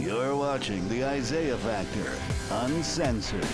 You're watching the Isaiah Factor, Uncensored.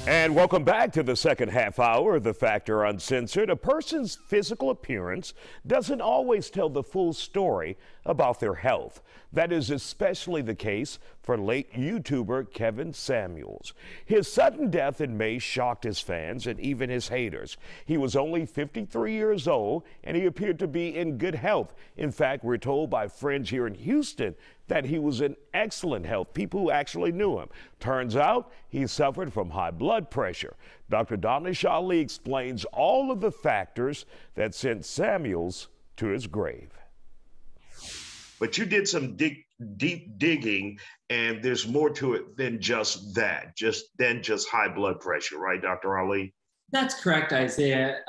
And welcome back to the second half hour of The Factor Uncensored. A person's physical appearance doesn't always tell the full story about their health. That is especially the case for late YouTuber Kevin Samuels. His sudden death in May shocked his fans and even his haters. He was only 53 years old and he appeared to be in good health. In fact, we're told by friends here in Houston that he was in excellent health, people who actually knew him. Turns out he suffered from high blood pressure. Dr. Danish Ali explains all of the factors that sent Samuels to his grave. But you did some deep digging, and there's more to it than just that, just high blood pressure, right, Dr. Ali? That's correct, Isaiah.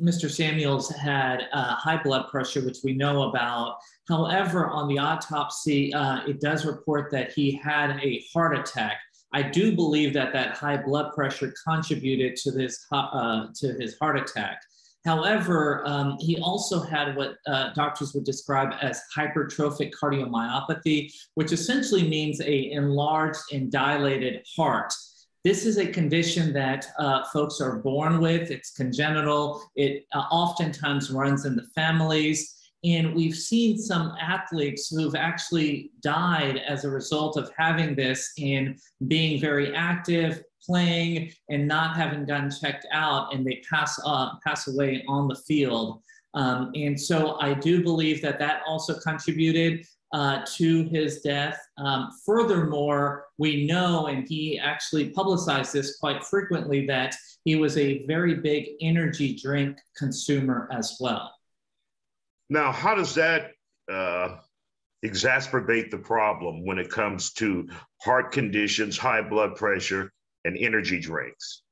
Mr. Samuels had high blood pressure, which we know about. However, on the autopsy, it does report that he had a heart attack. I do believe that that high blood pressure contributed to his heart attack. However, he also had what doctors would describe as hypertrophic cardiomyopathy, which essentially means an enlarged and dilated heart. This is a condition that folks are born with. It's congenital. It oftentimes runs in the families. And we've seen some athletes who've actually died as a result of having this and being very active, playing, and not having gotten checked out, and they pass away on the field. And so I do believe that that also contributed to his death. Furthermore, we know, and he actually publicized this quite frequently, that he was a very big energy drink consumer as well. Now, how does that exacerbate the problem when it comes to heart conditions, high blood pressure, and energy drinks?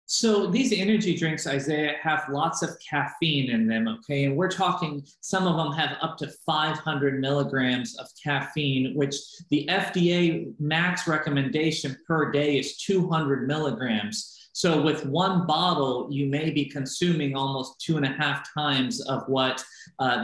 So these energy drinks, Isaiah, have lots of caffeine in them, okay? And we're talking, some of them have up to 500 milligrams of caffeine, which the FDA max recommendation per day is 200 milligrams. So with one bottle, you may be consuming almost 2.5 times of what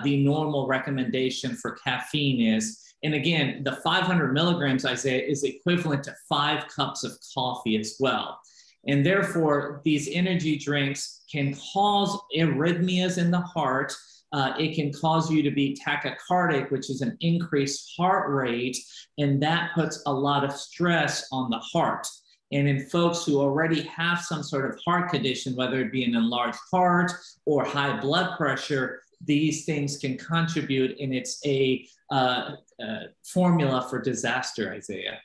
the normal recommendation for caffeine is. And again, the 500 milligrams, Isaiah, is equivalent to 5 cups of coffee as well. And therefore, these energy drinks can cause arrhythmias in the heart. It can cause you to be tachycardic, which is an increased heart rate, and that puts a lot of stress on the heart. And in folks who already have some sort of heart condition, whether it be an enlarged heart or high blood pressure, these things can contribute, and it's a formula for disaster, Isaiah.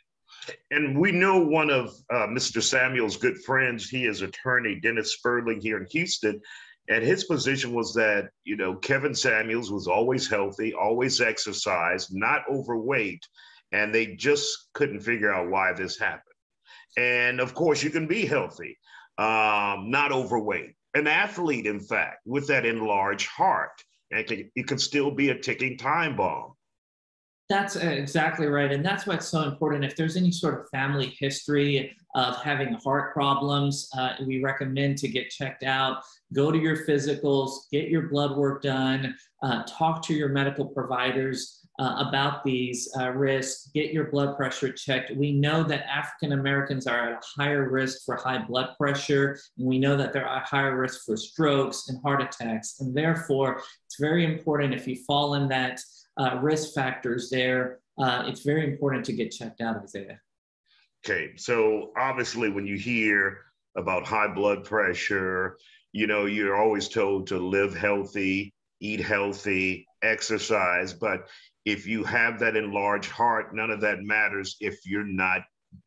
And we know one of Mr. Samuel's good friends, he is attorney Dennis Sperling here in Houston, and his position was that, you know, Kevin Samuels was always healthy, always exercised, not overweight, and they just couldn't figure out why this happened. And of course, you can be healthy, not overweight, an athlete, in fact, with that enlarged heart, and it can still be a ticking time bomb. That's exactly right. And that's why it's so important. If there's any sort of family history of having heart problems, we recommend to get checked out. Go to your physicals, get your blood work done, talk to your medical providers about these risks, get your blood pressure checked. We know that African Americans are at a higher risk for high blood pressure, and we know that they're at a higher risk for strokes and heart attacks. And therefore, it's very important, if you fall in that risk factors there, it's very important to get checked out, Isaiah. Okay, so obviously when you hear about high blood pressure, you know, you're always told to live healthy, eat healthy, exercise, but if you have that enlarged heart, none of that matters if you're not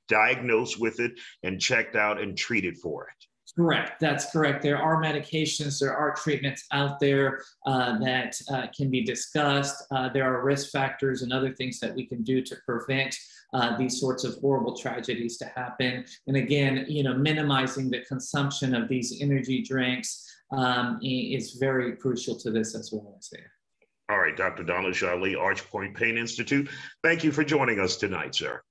diagnosed with it and checked out and treated for it. Correct. That's correct. There are medications, there are treatments out there that can be discussed. There are risk factors and other things that we can do to prevent these sorts of horrible tragedies to happen. And again, you know, minimizing the consumption of these energy drinks is very crucial to this as well, Isaiah. All right, Dr. Danish Ali, Arch Point Pain Institute. Thank you for joining us tonight, sir.